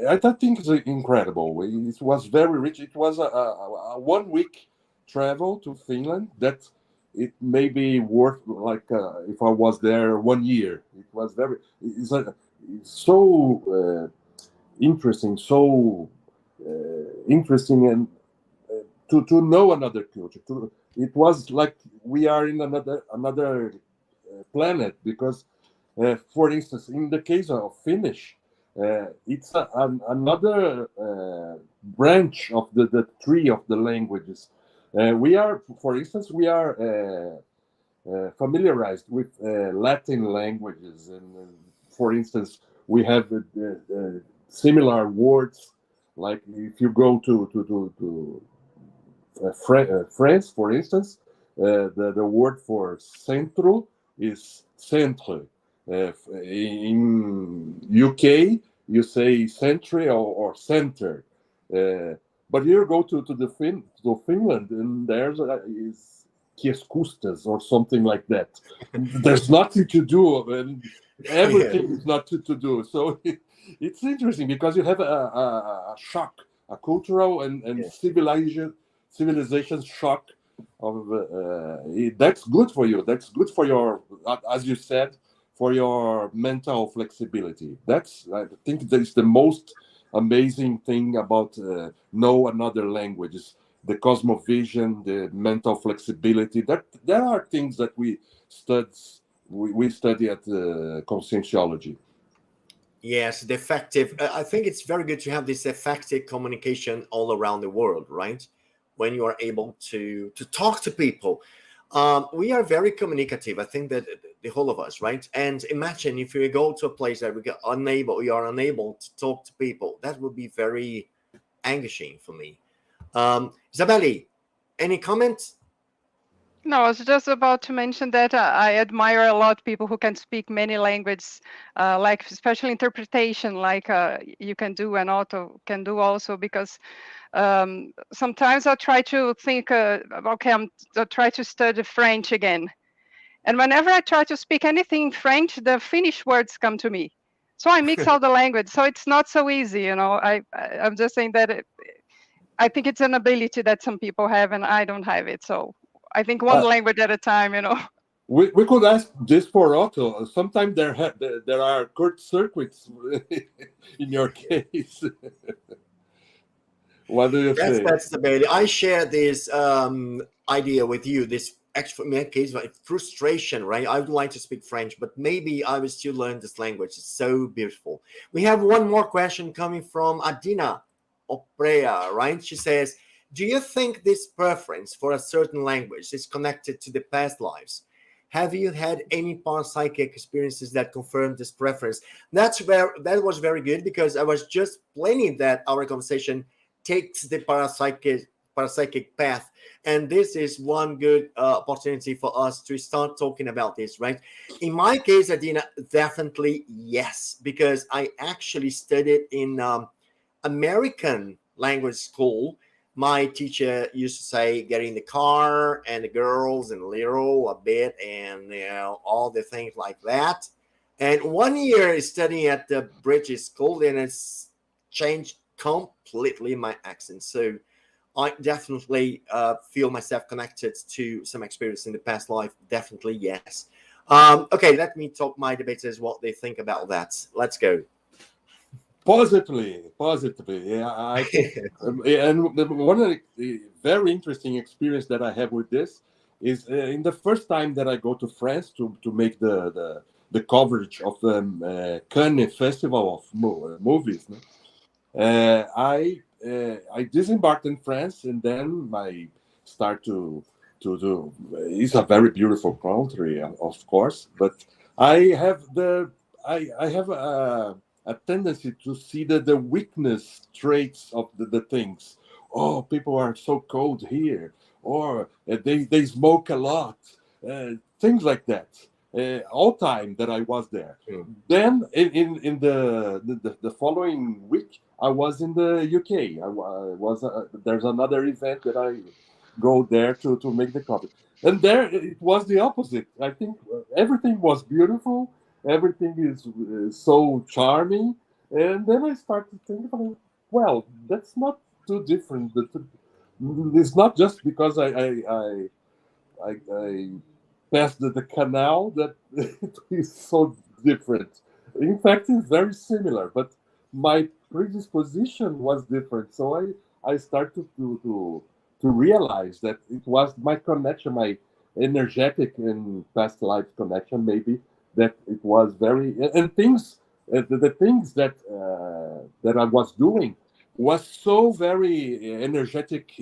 Speaker 3: I think is incredible. It was very rich. It was a 1 week travel to Finland that it may be worth like if I was there 1 year. It was very it's so interesting, so interesting, and to know another culture. It was like we are in another planet because, for instance, in the case of Finnish, it's another branch of the tree of the languages. We are, for instance, we are familiarized with Latin languages, and for instance, we have similar words. Like if you go to France, for instance, the word for centro is centre. In UK, you say centre or center. But you go to Finland, and there's is keskustas or something like that. There's nothing to do, and everything is not to do. So it's interesting because you have a shock, a cultural and civilization shock of that's good for you. That's good for your, as you said, for your mental flexibility. I think that is the most amazing thing about know another language is the cosmovision, the mental flexibility. That there are things that we study at Conscientiology.
Speaker 1: Yes, the effective. I think it's very good to have this effective communication all around the world, right? When you are able to talk to people. We are very communicative. I think that the whole of us, right? And imagine if you go to a place that we are unable to talk to people. That would be very anguishing for me. Isabelle, any comments?
Speaker 2: No, I was just about to mention that I admire a lot people who can speak many languages, like especially interpretation, like you can do and Otto can do also, because sometimes I try to think, okay, I'll try to study French again. And whenever I try to speak anything in French, the Finnish words come to me. So I mix all the language. So it's not so easy, you know. I'm just saying that I think it's an ability that some people have and I don't have it. So I think one language at a time, you know.
Speaker 3: We could ask this for Otto. Sometimes there are short circuits in your case. What do you say?
Speaker 1: That's the baby. I share this idea with you. This actually, in my case, frustration, right? I would like to speak French, but maybe I will still learn this language. It's so beautiful. We have one more question coming from Adina Oprea, right? She says, do you think this preference for a certain language is connected to the past lives? Have you had any parapsychic experiences that confirm this preference? That was very good, because I was just planning that our conversation takes the parapsychic path, and this is one good opportunity for us to start talking about this, right? In my case, Adina, definitely yes, because I actually studied in American language school. My teacher used to say, get in the car and the girls and little a bit, and all the things like that. And 1 year studying at the British school, and it's changed completely my accent. So I definitely feel myself connected to some experience in the past life. Definitely yes. Okay, let me talk my debaters what they think about that. Let's go.
Speaker 3: Positively. Yeah, I think, and one of the very interesting experience that I have with this is in the first time that I go to France to make the coverage of the Cannes Festival of movies. I I disembarked in France, and then I start to. It's a very beautiful country, of course, but I have I have a tendency to see the weakness traits of the things. Oh, people are so cold here, or they smoke a lot, things like that. All time that I was there.
Speaker 1: Mm.
Speaker 3: Then in the following week, I was in the UK. I was there's another event that I go there to make the copy, and there it was the opposite. I think everything was beautiful, everything is so charming, and then I started to think about, well, that's not too different. It's not just because I passed the canal that it is so different. In fact, it's very similar, but my predisposition was different. So I started to realize that it was my connection, my energetic and past life connection, maybe, that it was very, and things, the things that I was doing was so very energetic.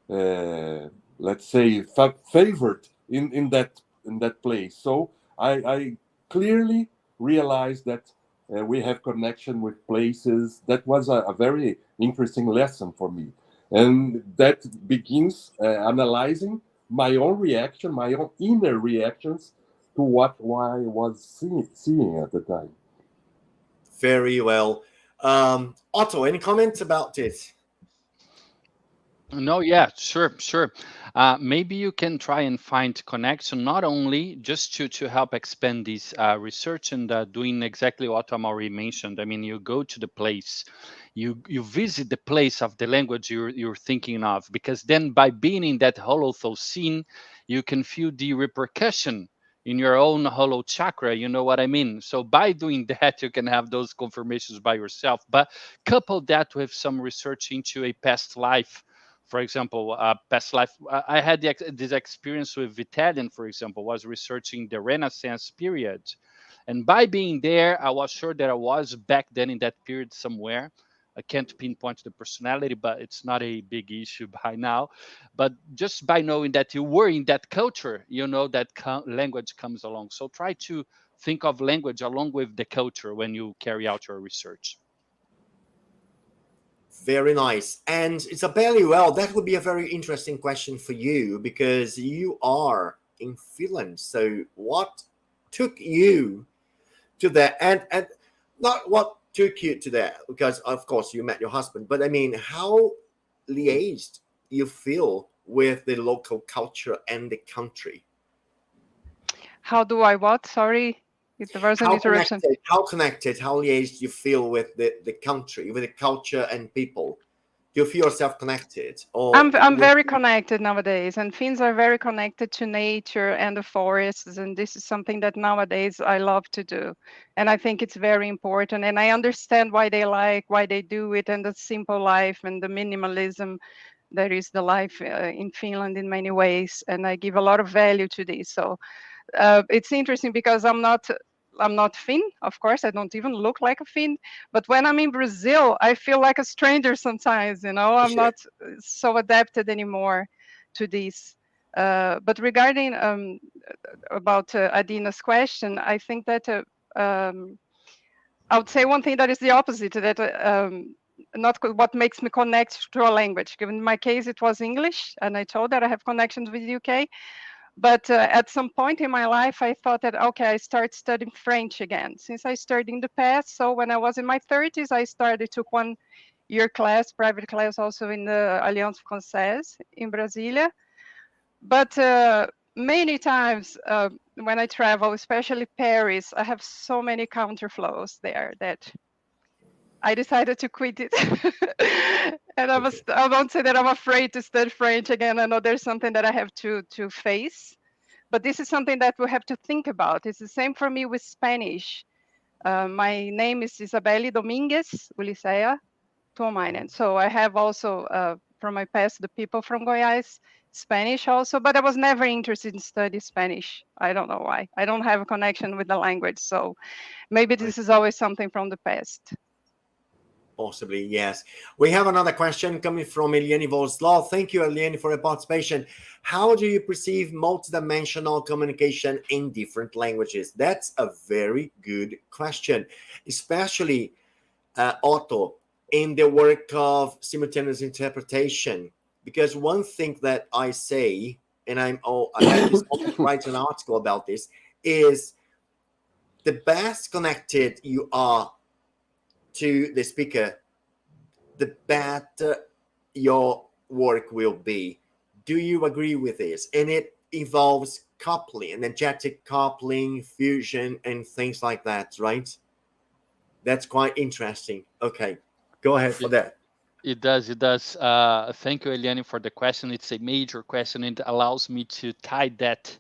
Speaker 3: Let's say favored in that place. So I clearly realized that we have connection with places. That was a very interesting lesson for me, and that begins analyzing my own reaction, my own inner reactions to what I was seeing at the time.
Speaker 1: Very well. Otto, any comments about it?
Speaker 4: No, yeah, sure, sure. Maybe you can try and find connection, not only just to help expand this research and doing exactly what I'm already mentioned. I mean, you go to the place, you visit the place of the language you're thinking of, because then by being in that Holothursine, you can feel the repercussion in your own hollow chakra. You know what I mean? So by doing that, you can have those confirmations by yourself. But couple that with some research into a past life. For example, past life. I had this experience with Italian, for example, was researching the Renaissance period. And by being there, I was sure that I was back then in that period somewhere. I can't pinpoint the personality, but it's not a big issue by now. But just by knowing that you were in that culture, you know that language comes along. So try to think of language along with the culture when you carry out your research.
Speaker 1: Very nice. And Isabelle, well, that would be a very interesting question for you because you are in Finland. So what took you to that? And not what took you to that, because of course you met your husband, but I mean, how liaised you feel with the local culture and the country?
Speaker 2: How do I what? Sorry, there was an interruption.
Speaker 1: How liaised you feel with the country, with the culture and people? Do you feel yourself connected, or
Speaker 2: I'm very connected nowadays, and Finns are very connected to nature and the forests, and this is something that nowadays I love to do, and I think it's very important, and I understand why they do it, and the simple life and the minimalism that is the life in Finland in many ways, and I give a lot of value to this. So it's interesting because I'm not Finn, of course. I don't even look like a Finn. But when I'm in Brazil, I feel like a stranger sometimes. I'm not so adapted anymore to this. But regarding about Adina's question, I think that I would say one thing that is the opposite. That not what makes me connect to a language. Given in my case, it was English, and I told that I have connections with the UK. But at some point in my life, I thought that, okay, I start studying French again, since I studied in the past. So when I was in my 30s, I took 1 year class, private class, also in the Alliance Française in Brasilia. But many times when I travel, especially Paris, I have so many counterflows there that I decided to quit it. And I won't say that I'm afraid to study French again. I know there's something that I have to face. But this is something that we have to think about. It's the same for me with Spanish. My name is Isabelle Dominguez Ulicea Tuomainen. So I have also, from my past, the people from Goiás, Spanish also, but I was never interested in studying Spanish. I don't know why. I don't have a connection with the language. So maybe this is always something from the past.
Speaker 1: Possibly, yes. We have another question coming from Eliane Voslaw. Thank you, Eliane, for your participation. How do you perceive multidimensional communication in different languages? That's a very good question, especially, Otto, in the work of simultaneous interpretation. Because one thing that I say, and I just write an article about this, is the best connected you are to the speaker, the better your work will be. Do you agree with this? And it involves coupling, energetic coupling, fusion, and things like that, right? That's quite interesting. Okay, go ahead for that.
Speaker 4: It does. It does. Thank you, Eliane, for the question. It's a major question. It allows me to tie that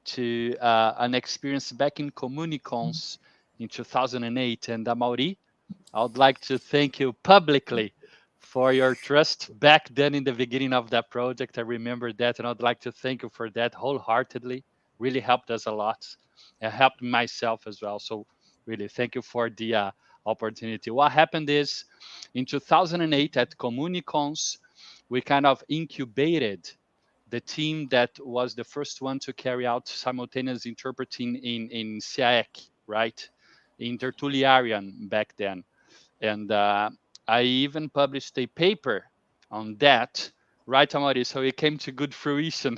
Speaker 4: to an experience back in Communicons in 2008. And Amaury, I would like to thank you publicly for your trust back then in the beginning of that project. I remember that, and I'd like to thank you for that wholeheartedly. Really helped us a lot. It helped myself as well. So really, thank you for the opportunity. What happened is, in 2008 at Communicons, we kind of incubated the team that was the first one to carry out simultaneous interpreting in SIAC, right? In Tertulliarian back then. And I even published a paper on that, right, Amaury? So it came to good fruition.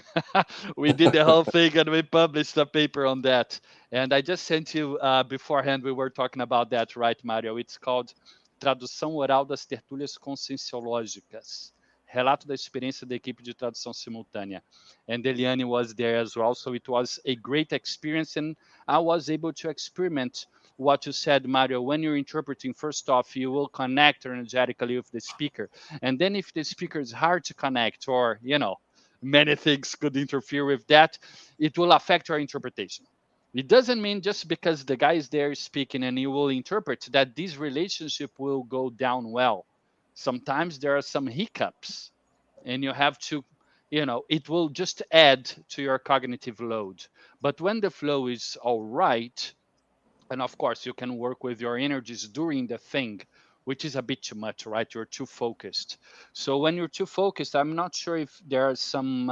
Speaker 4: We did the whole thing and we published a paper on that. And I just sent you beforehand, we were talking about that, right, Mario? It's called Tradução Oral das Tertúlias Conscienciológicas. Relato da experiência da equipe de tradução simultânea. And Eliane was there as well. So it was a great experience. And I was able to experiment what you said, Mario. When you're interpreting, first off, you will connect energetically with the speaker. And then if the speaker is hard to connect, or, you know, many things could interfere with that, it will affect your interpretation. It doesn't mean just because the guy is there speaking and you will interpret that this relationship will go down well. Sometimes there are some hiccups and you have to, you know, it will just add to your cognitive load. But when the flow is all right, and of course, you can work with your energies during the thing, which is a bit too much, right? You're too focused. So when you're too focused, I'm not sure if there are some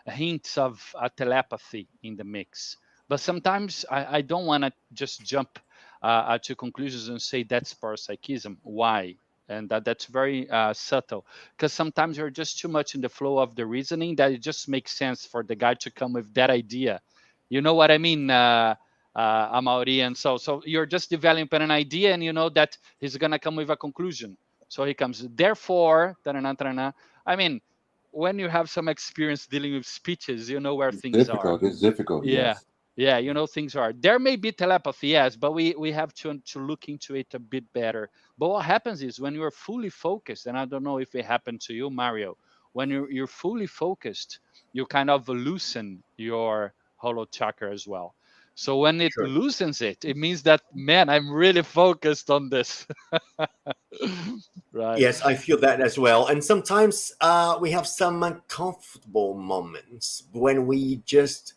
Speaker 4: hints of telepathy in the mix. But sometimes I don't want to just jump to conclusions and say that's parapsychism. Why? And that's very subtle, because sometimes you're just too much in the flow of the reasoning that it just makes sense for the guy to come with that idea. You know what I mean? Amaury, and so you're just developing an idea, and you know that he's gonna come with a conclusion. So he comes, therefore, I mean, when you have some experience dealing with speeches, you know where things are.
Speaker 3: It's difficult.
Speaker 4: Yeah.
Speaker 3: Yes.
Speaker 4: Yeah, you know, things are. There may be telepathy, yes, but we have to look into it a bit better. But what happens is when you're fully focused, and I don't know if it happened to you, Mario, when you're fully focused, you kind of loosen your hollow chakra as well. So when it
Speaker 1: Sure.
Speaker 4: loosens it, it means that, man, I'm really focused on this. Right.
Speaker 1: Yes, I feel that as well. And sometimes we have some uncomfortable moments when we just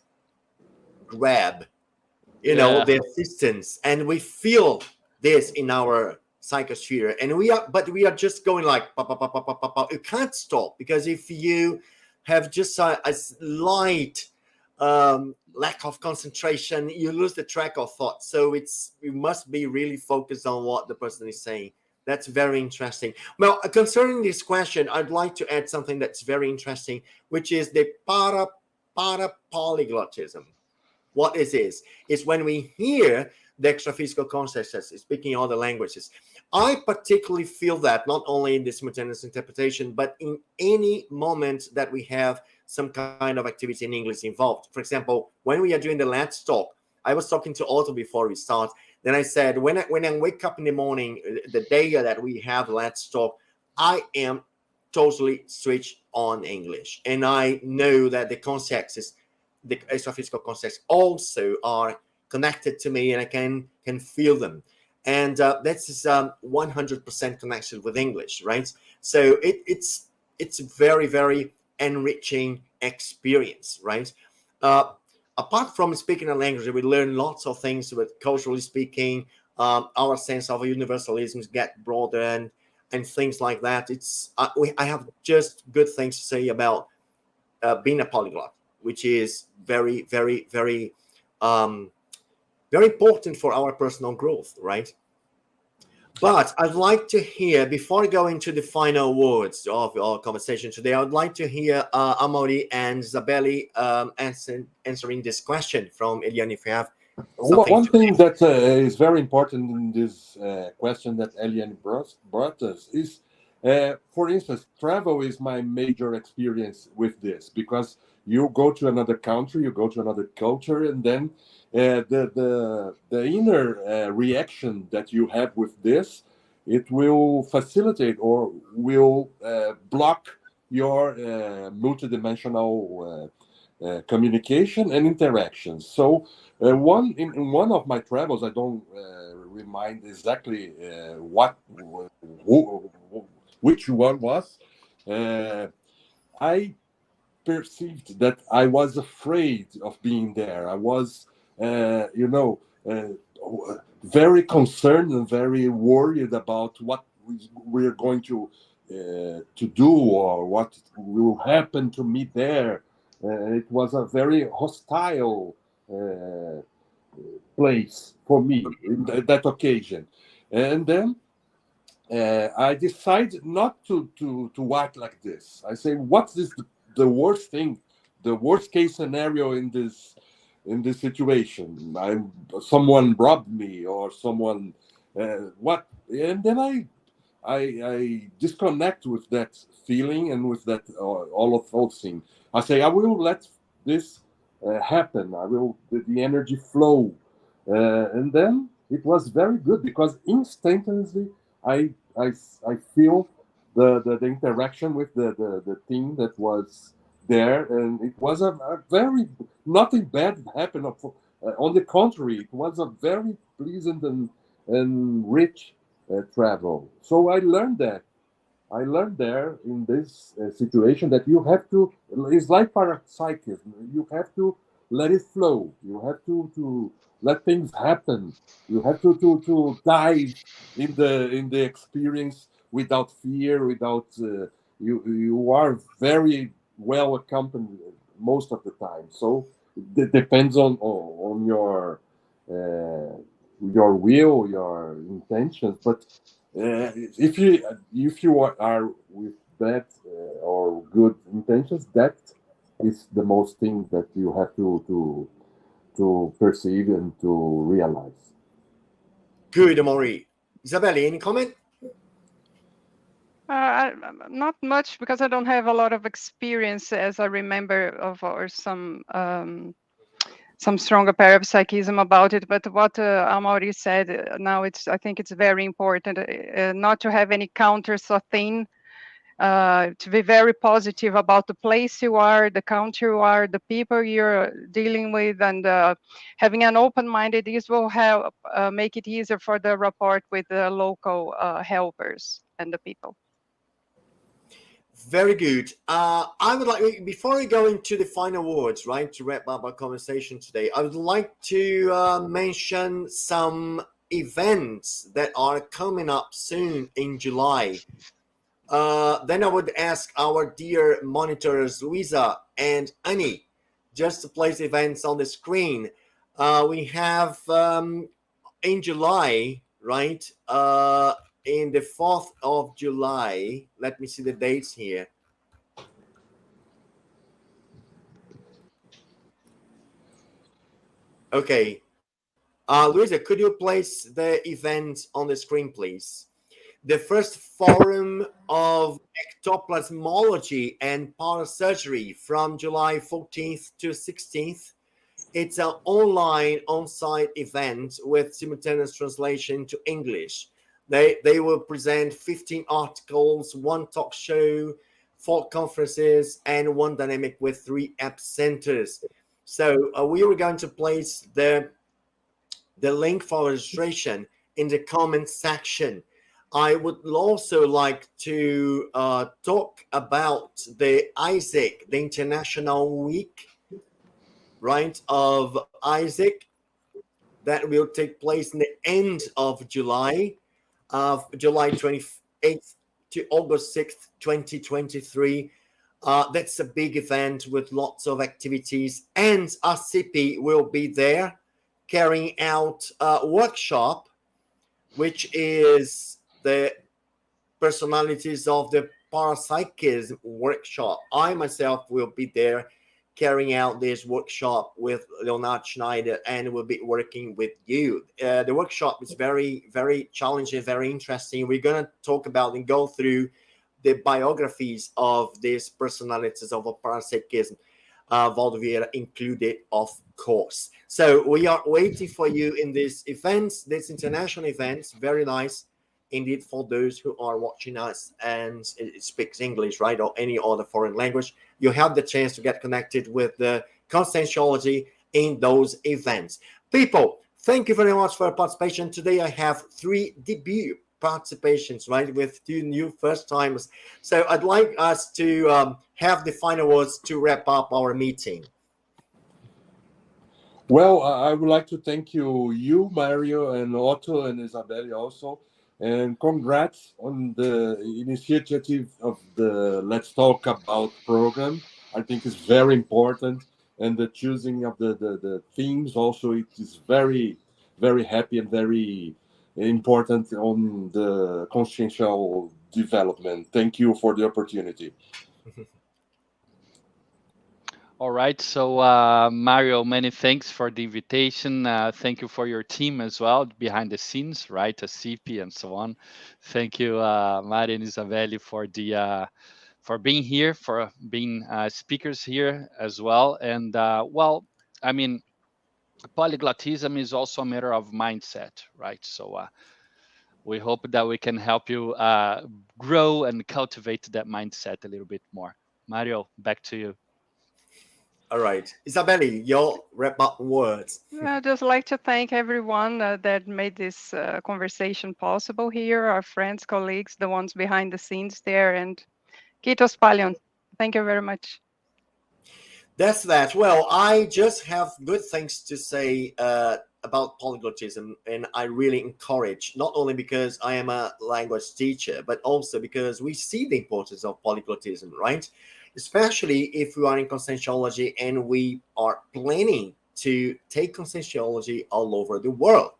Speaker 1: grab, you know,
Speaker 4: Yeah.
Speaker 1: the assistance, and we feel this in our psychosphere, and we are just going like pa, pa, pa, pa, pa, pa, pa. You can't stop, because if you have just a slight lack of concentration, you lose the track of thought. So you must be really focused on what the person is saying. That's very interesting. Well, concerning this question, I'd like to add something that's very interesting, which is the parapolyglotism. What it is when we hear the extra-physical consciousness speaking all the languages. I particularly feel that not only in the simultaneous interpretation, but in any moment that we have some kind of activity in English involved. For example, when we are doing the Let's Talk, I was talking to Otto before we start. Then I said, when I wake up in the morning, the day that we have Let's Talk, I am totally switched on English. And I know that the concepts, the extra-physical concepts also are connected to me, and I can feel them. And that's 100% connection with English, right? So it's very, very enriching experience, right? Apart from speaking a language, we learn lots of things with culturally speaking, our sense of universalism get broader and things like that. It's I have just good things to say about being a polyglot, which is very, very, very, very important for our personal growth, right? But I'd like to hear, before going to the final words of our conversation today, I would like to hear Amaury and Isabelle answering this question from Eliane, if you have something.
Speaker 3: One thing that is very important in this question that Eliane brought us is, for instance, travel is my major experience with this, because you go to another country, you go to another culture, and then the inner reaction that you have with this, it will facilitate or will block your multidimensional communication and interaction. So in one of my travels, I don't remind exactly which one was. I perceived that I was afraid of being there. I was, very concerned and very worried about what we're going to do or what will happen to me there. It was a very hostile place for me in that occasion. And then I decided not to act like this. I say, what's the worst thing, the worst case scenario in this situation? Someone robbed me or someone what? And then I disconnect with that feeling and with that all of those things. I say I will let this happen. I will the energy flow, and then it was very good because instantaneously I feel the interaction with the thing that was there, and it was a very nothing bad happened. On the contrary, it was a very pleasant and rich travel. So I learned that. I learned there in this situation that you have to. It's like parapsychism. You have to let it flow. You have to let things happen. You have to dive in the experience without fear. Without you are very well accompanied most of the time. So it depends on your will, your intentions, but if you are with bad or good intentions, that is the most thing that you have to perceive and to realize.
Speaker 1: Good, Amaury. Isabelle, any comment?
Speaker 2: Not much, because I don't have a lot of experience, as I remember, of or some stronger parapsychism about it. But what Amaury said now, I think it's very important not to have any counters or thing. To be very positive about the place you are, the country you are, the people you're dealing with, and having an open-minded. This will help make it easier for the rapport with the local helpers and the people.
Speaker 1: Very good. I would like, before we go into the final words, right, to wrap up our conversation today, I would like to mention some events that are coming up soon in July. Then I would ask our dear monitors, Luisa and Annie, just to place events on the screen. We have in July, right? In the 4th of July, let me see the dates here. Okay. Luisa, could you place the event on the screen, please? The first forum of ectoplasmology and parasurgery from July 14th to 16th. It's an online on-site event with simultaneous translation to English. They will present 15 articles, 1 talk show, 4 conferences, and 1 dynamic with 3 app centers. So we were going to place the link for registration in the comment section. I would also like to talk about the ISIC, the International Week, right, of ISIC. that will take place in the end of July, July 28th to August 6th, 2023. That's a big event with lots of activities, and ASSIPI will be there carrying out a workshop, which is the personalities of the parapsychism workshop. I myself will be there carrying out this workshop with Leonard Schneider, and will be working with you. The workshop is very, very challenging, very interesting. We're going to talk about and go through the biographies of these personalities of a parapsychism, Valdo Vieira included, of course. So we are waiting for you in these events, these international events. Very nice indeed for those who are watching us and it speaks English, right, or any other foreign language. You have the chance to get connected with the Conscientiology in those events. People, thank you very much for your participation. Today I have 3 debut participations, right, with 2 new first timers. So I'd like us to have the final words to wrap up our meeting.
Speaker 3: Well, I would like to thank you, Mario, and Otto, and Isabelle also. And congrats on the initiative of the Let's Talk About program. I think it's very important. And the choosing of the themes also, it is very, very happy and very important on the consciential development. Thank you for the opportunity.
Speaker 4: All right. So, Mario, many thanks for the invitation. Thank you for your team as well, behind the scenes, right? ASSIPI and so on. Thank you, Mario and Isabelle, for being here, for being speakers here as well. And well, I mean, polyglotism is also a matter of mindset, right? So we hope that we can help you grow and cultivate that mindset a little bit more. Mario, back to you.
Speaker 1: All right, Isabelle, your wrap-up words.
Speaker 2: I'd just like to thank everyone that made this conversation possible here, our friends, colleagues, the ones behind the scenes there, and Kitos Palion. Thank you very much.
Speaker 1: That's that. Well, I just have good things to say about polyglotism, and I really encourage, not only because I am a language teacher, but also because we see the importance of polyglotism, right? Especially if we are in Conscientiology and we are planning to take Conscientiology all over the world.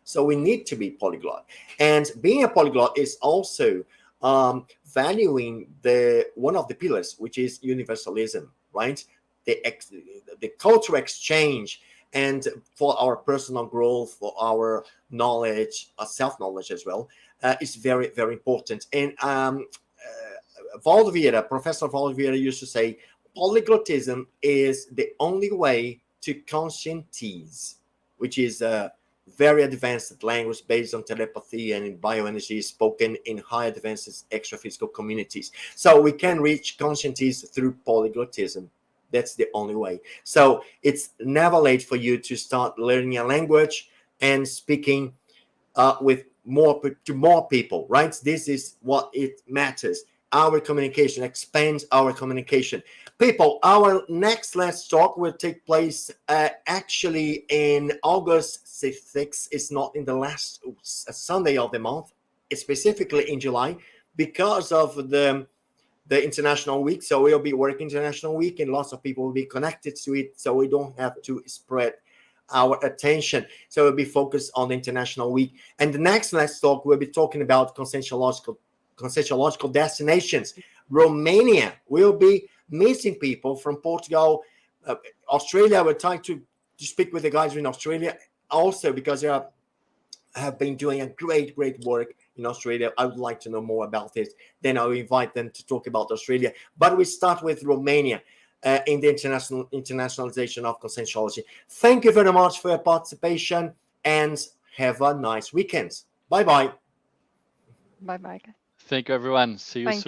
Speaker 1: So we need to be polyglot. And being a polyglot is also valuing one of the pillars, which is universalism, right? The cultural exchange, and for our personal growth, for our knowledge, self-knowledge as well, is very, very important. And Valdo Vieira, Professor Valdo Vieira used to say, polyglotism is the only way to conscientize, which is a very advanced language based on telepathy and bioenergy spoken in high advanced extraphysical communities. So we can reach conscientize through polyglotism. That's the only way. So it's never late for you to start learning a language and speaking with more people, right? This is what it matters. Our communication expands our communication. People, our next Let's Talk will take place actually in August 6th. It's not in the last Sunday of the month. It's specifically in July because of the International Week. So we'll be working International Week, and lots of people will be connected to it. So we don't have to spread our attention. So we'll be focused on the International Week. And the next Let's Talk, we'll be talking about conscientiological destinations. Romania will be missing people from Portugal. Australia, we're trying to speak with the guys in Australia also, because they have been doing a great work in Australia. I would like to know more about this. Then I'll invite them to talk about Australia. But we start with Romania in the internationalization of Conscientiology. Thank you very much for your participation, and have a nice weekend. Bye-bye.
Speaker 2: Bye-bye.
Speaker 4: Thank you, everyone. See you soon.